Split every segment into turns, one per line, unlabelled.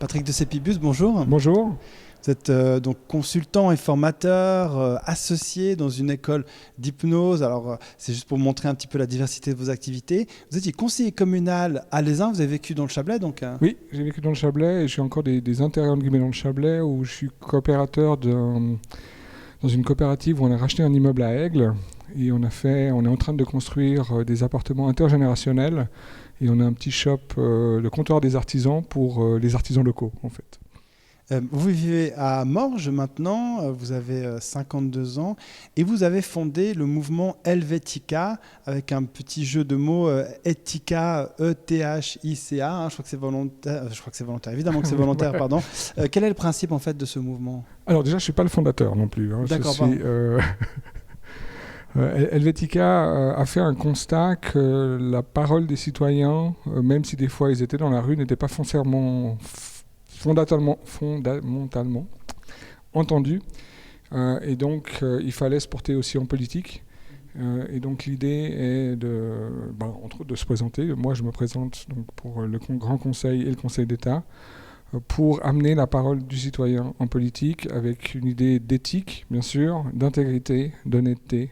Patrick de Sépibus, bonjour.
Bonjour.
Vous êtes donc consultant et formateur associé dans une école d'hypnose. Alors, c'est juste pour montrer un petit peu la diversité de vos activités. Vous étiez conseiller communal à Lézin, vous avez vécu dans le Chablais donc
Oui, j'ai vécu dans le Chablais et je suis encore des intérêts entre guillemets dans le Chablais où je suis coopérateur dans une coopérative où on a racheté un immeuble à Aigle et on est en train de construire des appartements intergénérationnels et on a un petit shop, le comptoir des artisans pour les artisans locaux en fait.
Vous vivez à Morges maintenant, vous avez 52 ans et vous avez fondé le mouvement Helvetica avec un petit jeu de mots Ethica, E-T-H-I-C-A, je crois que c'est volontaire, évidemment que c'est volontaire, pardon. Quel est le principe en fait de ce mouvement ?
Alors déjà je ne suis pas le fondateur non plus.
D'accord,
Helvetica a fait un constat que la parole des citoyens, même si des fois ils étaient dans la rue, n'était pas foncièrement fondamentalement entendu et donc il fallait se porter aussi en politique et donc l'idée est entre autres de se présenter. Moi je me présente donc pour le Grand Conseil et le Conseil d'État pour amener la parole du citoyen en politique avec une idée d'éthique bien sûr, d'intégrité, d'honnêteté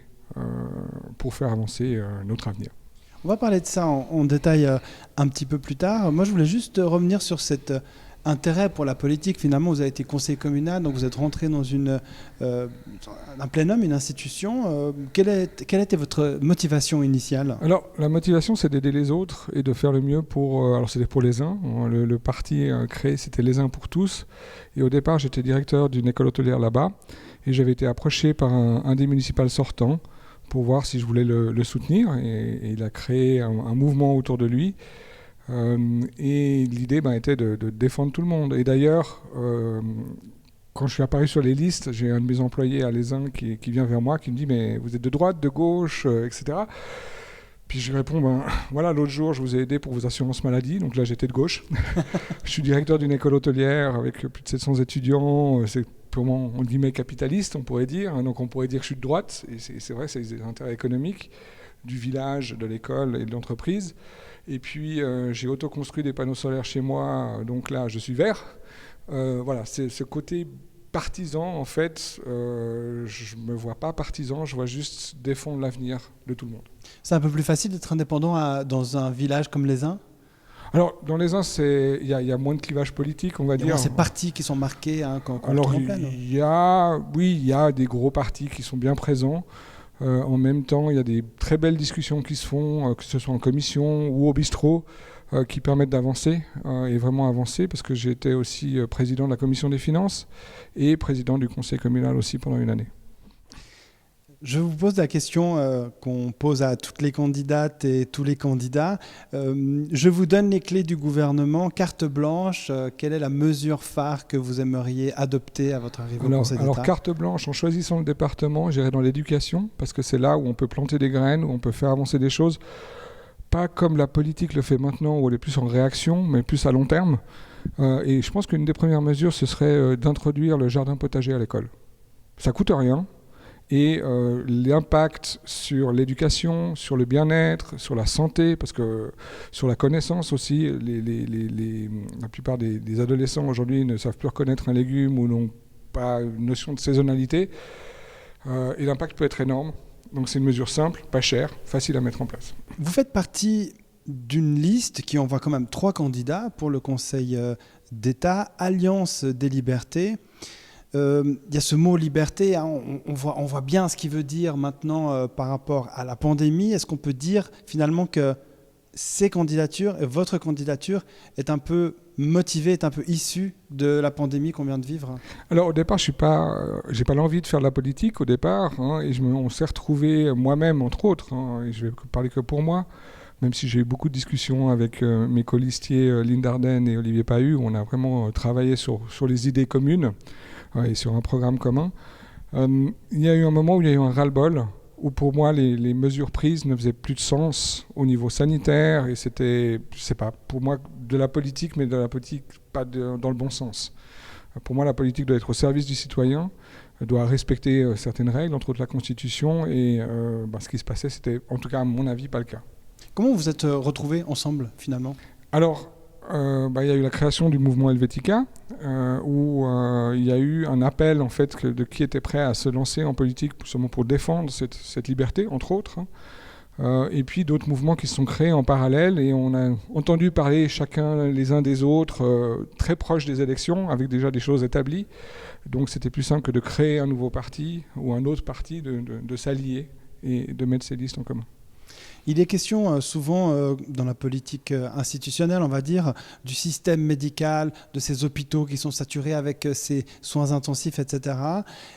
pour faire avancer notre avenir.
On va parler de ça en détail un petit peu plus tard. Moi je voulais juste revenir sur cet intérêt pour la politique. Finalement, vous avez été conseiller communal, donc vous êtes rentré dans un plénum, une institution. Quelle était votre motivation initiale ?
Alors, la motivation, c'est d'aider les autres et de faire le mieux pour... alors, c'était pour les uns. Le parti créé, c'était les uns pour tous. Et au départ, j'étais directeur d'une école hôtelière là-bas. Et j'avais été approché par un des municipaux sortants pour voir si je voulais le soutenir. Et il a créé un mouvement autour de lui. Et l'idée était de défendre tout le monde. Et d'ailleurs, quand je suis apparu sur les listes, j'ai un de mes employés à Lézin qui vient vers moi, qui me dit « Mais vous êtes de droite, de gauche, etc. » Puis je lui réponds « Voilà, l'autre jour, je vous ai aidé pour vos assurances maladie. » Donc là, j'étais de gauche. Je suis directeur d'une école hôtelière avec plus de 700 étudiants. C'est purement, on guillemets, capitaliste, on pourrait dire. Donc on pourrait dire que je suis de droite. Et c'est vrai, c'est des intérêts économiques du village, de l'école et de l'entreprise. Et puis, j'ai autoconstruit des panneaux solaires chez moi, donc là, je suis vert. Voilà, c'est ce côté partisan, en fait, je ne me vois pas partisan, je vois juste défendre l'avenir de tout le monde.
C'est un peu plus facile d'être indépendant dans un village comme Lézin ?
Alors, dans Lézin, il y a moins de clivage politique, on va dire.
Il y a ces partis qui sont marqués quand
alors,
on pleine.
il y a des gros partis qui sont bien présents. En même temps, il y a des très belles discussions qui se font, que ce soit en commission ou au bistrot, qui permettent d'avancer et vraiment avancer, parce que j'ai été aussi président de la commission des finances et président du conseil communal aussi pendant une année.
Je vous pose la question qu'on pose à toutes les candidates et tous les candidats. Je vous donne les clés du gouvernement, carte blanche. Quelle est la mesure phare que vous aimeriez adopter à votre arrivée au Conseil d'État ?
Alors, carte blanche, en choisissant le département, j'irai dans l'éducation, parce que c'est là où on peut planter des graines, où on peut faire avancer des choses. Pas comme la politique le fait maintenant, où elle est plus en réaction, mais plus à long terme. Et je pense qu'une des premières mesures, ce serait d'introduire le jardin potager à l'école. Ça coûte rien. Et l'impact sur l'éducation, sur le bien-être, sur la santé, parce que sur la connaissance aussi, la plupart des adolescents aujourd'hui ne savent plus reconnaître un légume ou n'ont pas une notion de saisonnalité. Et l'impact peut être énorme. Donc c'est une mesure simple, pas chère, facile à mettre en place.
Vous faites partie d'une liste qui envoie quand même 3 candidats pour le Conseil d'État, Alliance des libertés. Il y a ce mot liberté, hein, on voit bien ce qu'il veut dire maintenant par rapport à la pandémie. Est-ce qu'on peut dire finalement que ces candidatures et votre candidature est un peu motivée, est un peu issue de la pandémie qu'on vient de vivre ?
Alors au départ, j'ai pas l'envie de faire de la politique au départ, hein, et on s'est retrouvés moi-même entre autres, hein, et je vais parler que pour moi. Même si j'ai eu beaucoup de discussions avec mes colistiers Lynn Dardenne et Olivier Pahu, on a vraiment travaillé sur les idées communes et sur un programme commun. Il y a eu un moment où il y a eu un ras-le-bol, où pour moi les mesures prises ne faisaient plus de sens au niveau sanitaire, et c'était, je sais pas, pour moi de la politique, mais de la politique pas dans le bon sens. Pour moi, la politique doit être au service du citoyen, doit respecter certaines règles, entre autres la Constitution, et ce qui se passait, c'était, en tout cas à mon avis, pas le cas.
Comment vous êtes retrouvés ensemble finalement ?
Alors, il y a eu la création du mouvement Helvetica, où il y a eu un appel en fait de qui était prêt à se lancer en politique seulement pour défendre cette liberté, entre autres. Et puis d'autres mouvements qui se sont créés en parallèle, et on a entendu parler chacun les uns des autres, très proches des élections, avec déjà des choses établies. Donc c'était plus simple que de créer un nouveau parti ou un autre parti, de s'allier et de mettre ses listes en commun.
Il est question souvent dans la politique institutionnelle, on va dire, du système médical, de ces hôpitaux qui sont saturés avec ces soins intensifs, etc.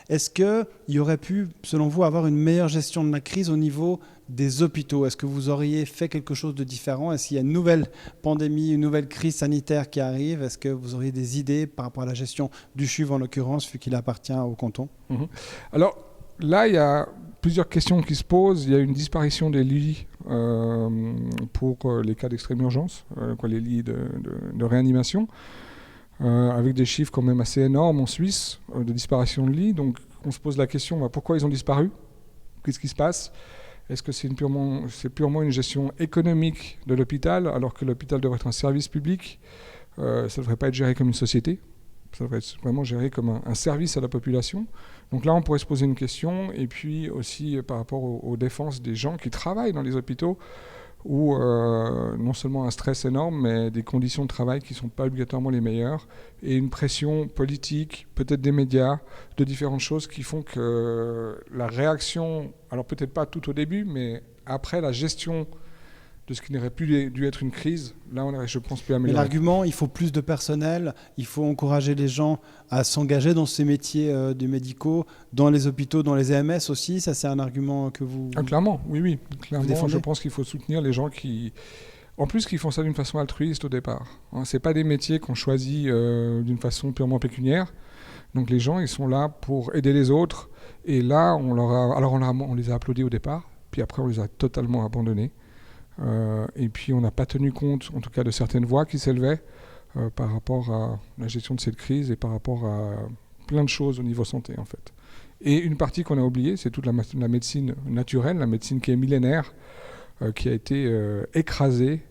Est-ce qu'il y aurait pu, selon vous, avoir une meilleure gestion de la crise au niveau des hôpitaux? Est-ce que vous auriez fait quelque chose de différent? Est-ce qu'il y a une nouvelle pandémie, une nouvelle crise sanitaire qui arrive? Est-ce que vous auriez des idées par rapport à la gestion du CHUV en l'occurrence, vu qu'il appartient au canton?
Alors là, il y a plusieurs questions qui se posent. Il y a une disparition des lits pour les cas d'extrême urgence, les lits de réanimation, avec des chiffres quand même assez énormes en Suisse de disparition de lits. Donc on se pose la question, pourquoi ils ont disparu? Qu'est-ce qui se passe? Est-ce que c'est purement une gestion économique de l'hôpital, alors que l'hôpital devrait être un service public? Ça ne devrait pas être géré comme une société. Ça devrait être vraiment géré comme un service à la population. Donc là, on pourrait se poser une question, et puis aussi par rapport aux défenses des gens qui travaillent dans les hôpitaux, où non seulement un stress énorme, mais des conditions de travail qui ne sont pas obligatoirement les meilleures, et une pression politique, peut-être des médias, de différentes choses qui font que la réaction, alors peut-être pas tout au début, mais après la gestion de ce qui n'aurait plus dû être une crise, là on aurait, je pense, pu améliorer.
Mais l'argument, il faut plus de personnel, il faut encourager les gens à s'engager dans ces métiers du médicaux, dans les hôpitaux, dans les EMS aussi, ça c'est un argument que vous...
Clairement, oui, clairement, je
défendez?
pense qu'il faut soutenir les gens qui font ça d'une façon altruiste au départ. C'est pas des métiers qu'on choisit d'une façon purement pécuniaire, donc les gens ils sont là pour aider les autres, et là on les a applaudis au départ, puis après on les a totalement abandonnés. Et puis on n'a pas tenu compte, en tout cas, de certaines voix qui s'élevaient par rapport à la gestion de cette crise et par rapport à plein de choses au niveau santé, en fait. Et une partie qu'on a oubliée, c'est toute la médecine naturelle, la médecine qui est millénaire, qui a été écrasée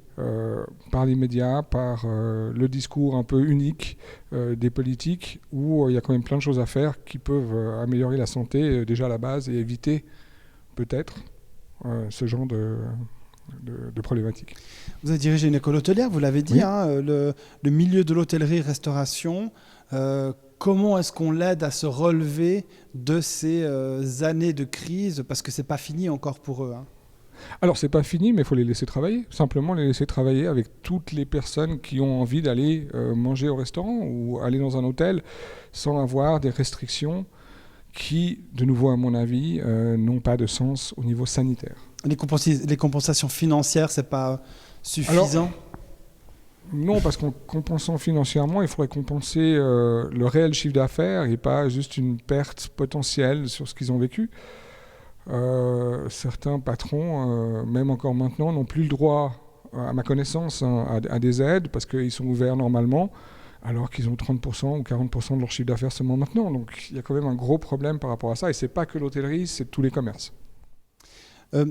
par les médias, par le discours un peu unique des politiques, où il y a quand même plein de choses à faire qui peuvent améliorer la santé déjà à la base et éviter peut-être ce genre de problématiques.
Vous avez dirigé une école hôtelière, vous l'avez dit,
Oui.
Le milieu de l'hôtellerie-restauration. Comment est-ce qu'on l'aide à se relever de ces années de crise? Parce que ce n'est pas fini encore pour eux.
Alors, c'est pas fini, mais il faut les laisser travailler. Simplement les laisser travailler avec toutes les personnes qui ont envie d'aller manger au restaurant ou aller dans un hôtel sans avoir des restrictions qui, de nouveau à mon avis, n'ont pas de sens au niveau sanitaire.
Les compensations financières, c'est pas suffisant?
Non, parce qu'en compensant financièrement, il faudrait compenser le réel chiffre d'affaires et pas juste une perte potentielle sur ce qu'ils ont vécu. Certains patrons, même encore maintenant, n'ont plus le droit, à ma connaissance, à des aides parce qu'ils sont ouverts normalement, alors qu'ils ont 30% ou 40% de leur chiffre d'affaires seulement maintenant. Donc il y a quand même un gros problème par rapport à ça. Et ce n'est pas que l'hôtellerie, c'est tous les commerces.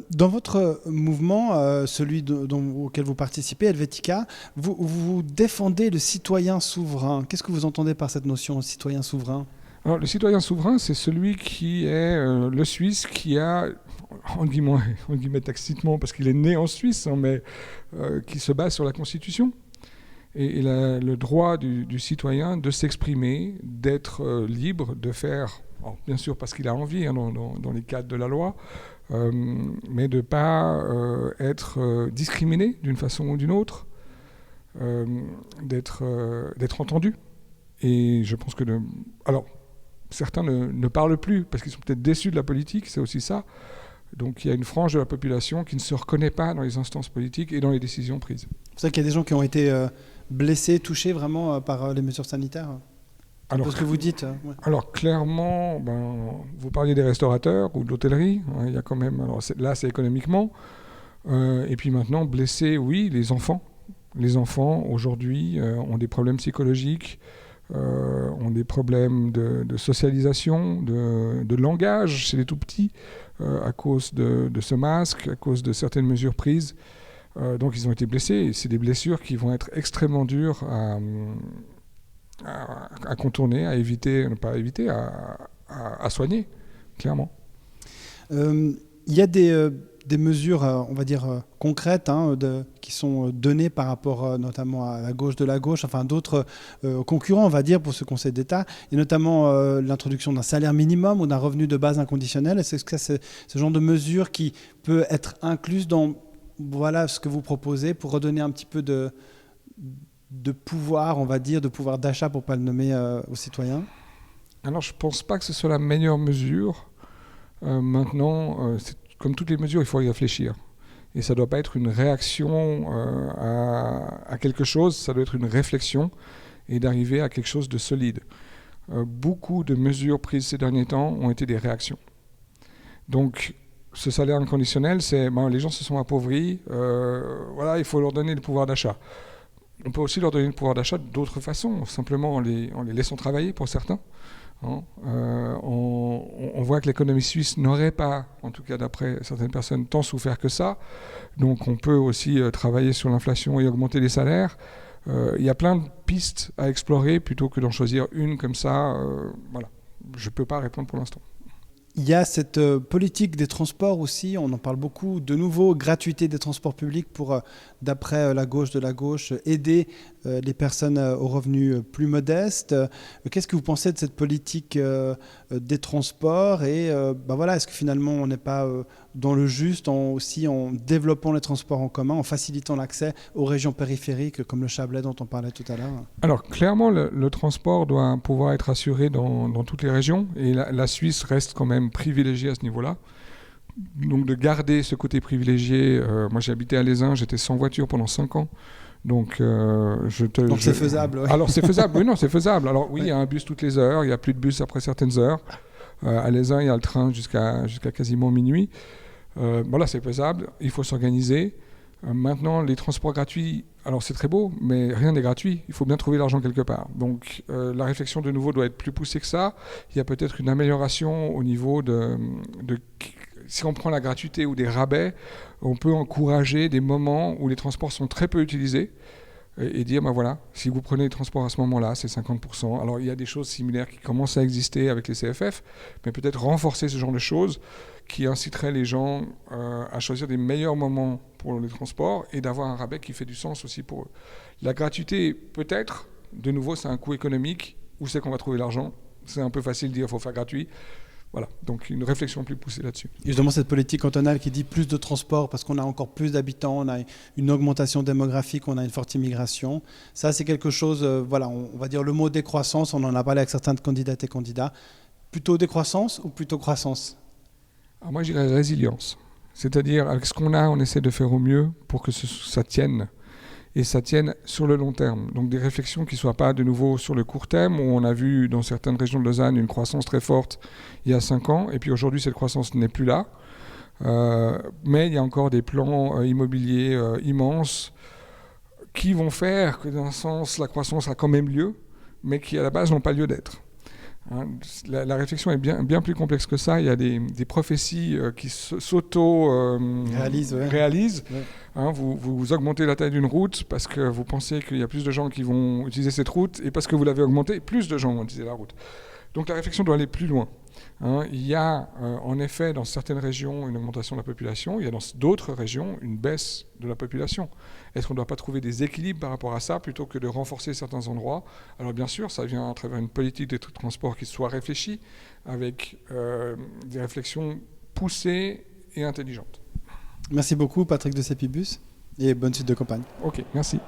Dans votre mouvement, celui auquel vous participez, Helvetica, vous défendez le citoyen souverain. Qu'est-ce que vous entendez par cette notion, citoyen souverain?
Alors, le citoyen souverain, c'est celui qui est le Suisse qui a, en guillemets tacitement, parce qu'il est né en Suisse, mais qui se base sur la Constitution. Et il a le droit du citoyen de s'exprimer, d'être libre, de faire, alors, bien sûr parce qu'il a envie, dans les cadres de la loi, mais de ne pas être discriminé d'une façon ou d'une autre, d'être entendu. Et je pense que... Alors, certains ne parlent plus parce qu'ils sont peut-être déçus de la politique, c'est aussi ça. Donc il y a une frange de la population qui ne se reconnaît pas dans les instances politiques et dans les décisions prises.
C'est vrai qu'il y a des gens qui ont été blessés, touchés vraiment par les mesures sanitaires.
Alors,
ce que vous dites. Ouais.
Alors clairement, vous parliez des restaurateurs ou de l'hôtellerie. Il y a quand même. Alors là, c'est économiquement. Et puis maintenant, blessés, oui, les enfants. Les enfants aujourd'hui ont des problèmes psychologiques, ont des problèmes de socialisation, de langage chez les tout petits, à cause de ce masque, à cause de certaines mesures prises. Donc ils ont été blessés, et c'est des blessures qui vont être extrêmement dures à contourner, à éviter, ne pas éviter, à soigner, clairement.
Il y a des mesures, on va dire, concrètes qui sont données par rapport notamment à la gauche, enfin d'autres concurrents, on va dire, pour ce Conseil d'État, et notamment l'introduction d'un salaire minimum ou d'un revenu de base inconditionnel. Est-ce que c'est ce genre de mesure qui peut être incluse dans ce que vous proposez pour redonner un petit peu de pouvoir, on va dire, de pouvoir d'achat, pour ne pas le nommer, aux citoyens?
Alors je ne pense pas que ce soit la meilleure mesure. Maintenant, comme toutes les mesures, il faut y réfléchir. Et ça ne doit pas être une réaction à quelque chose, ça doit être une réflexion et d'arriver à quelque chose de solide. Beaucoup de mesures prises ces derniers temps ont été des réactions. Donc, ce salaire inconditionnel, c'est les gens se sont appauvris, il faut leur donner le pouvoir d'achat. On peut aussi leur donner le pouvoir d'achat d'autres façons, simplement en les laissant travailler pour certains. On voit que l'économie suisse n'aurait pas, en tout cas d'après certaines personnes, tant souffert que ça. Donc on peut aussi travailler sur l'inflation et augmenter les salaires. Il y a plein de pistes à explorer plutôt que d'en choisir une comme ça. Je ne peux pas répondre pour l'instant.
Il y a cette politique des transports aussi, on en parle beaucoup, de nouveau, gratuité des transports publics pour, d'après la gauche, aider les personnes aux revenus plus modestes. Qu'est-ce que vous pensez de cette politique des transports et est-ce que finalement on n'est pas dans le juste en développant les transports en commun, en facilitant l'accès aux régions périphériques comme le Chablais dont on parlait tout à l'heure?
Alors clairement, le transport doit pouvoir être assuré dans toutes les régions et la Suisse reste quand même privilégiée à ce niveau-là. Donc de garder ce côté privilégié, moi j'ai habité à Lézin, j'étais sans voiture pendant 5 ans. Donc
c'est faisable. Ouais.
Alors c'est faisable, oui, non, c'est faisable. Alors oui, il y a un bus toutes les heures, il n'y a plus de bus après certaines heures. À Lézin, il y a le train jusqu'à quasiment minuit. C'est faisable, il faut s'organiser. Maintenant, les transports gratuits, alors c'est très beau, mais rien n'est gratuit. Il faut bien trouver l'argent quelque part. Donc la réflexion de nouveau doit être plus poussée que ça. Il y a peut-être une amélioration au niveau de si on prend la gratuité ou des rabais, on peut encourager des moments où les transports sont très peu utilisés et dire, si vous prenez les transports à ce moment-là, c'est 50%. Alors il y a des choses similaires qui commencent à exister avec les CFF, mais peut-être renforcer ce genre de choses qui inciterait les gens à choisir des meilleurs moments pour les transports et d'avoir un rabais qui fait du sens aussi pour eux. La gratuité, peut-être, de nouveau, c'est un coût économique. Où c'est qu'on va trouver l'argent? C'est un peu facile de dire qu'il faut faire gratuit. Voilà, donc une réflexion plus poussée là-dessus.
Et justement, cette politique cantonale qui dit plus de transport parce qu'on a encore plus d'habitants, on a une augmentation démographique, on a une forte immigration. Ça, c'est quelque chose, on va dire le mot décroissance, on en a parlé avec certains candidates et candidats. Plutôt décroissance ou plutôt croissance?
Alors moi, je dirais résilience. C'est-à-dire, avec ce qu'on a, on essaie de faire au mieux pour que ça tienne. Et ça tienne sur le long terme. Donc des réflexions qui ne soient pas de nouveau sur le court terme, où on a vu dans certaines régions de Lausanne une croissance très forte il y a 5 ans, et puis aujourd'hui cette croissance n'est plus là. Mais il y a encore des plans immobiliers immenses qui vont faire que d'un sens la croissance a quand même lieu, mais qui à la base n'ont pas lieu d'être. La réflexion est bien plus complexe que ça. Il y a des prophéties qui s'auto-réalisent. Ouais. Vous augmentez la taille d'une route parce que vous pensez qu'il y a plus de gens qui vont utiliser cette route, et parce que vous l'avez augmentée, plus de gens vont utiliser la route. Donc la réflexion doit aller plus loin. Il y a en effet dans certaines régions une augmentation de la population, il y a dans d'autres régions une baisse de la population. Est-ce qu'on ne doit pas trouver des équilibres par rapport à ça plutôt que de renforcer certains endroits? Alors bien sûr, ça vient à travers une politique de transport qui soit réfléchie, avec des réflexions poussées et intelligentes.
Merci beaucoup Patrick de Sepibus et bonne suite de campagne.
Ok, merci.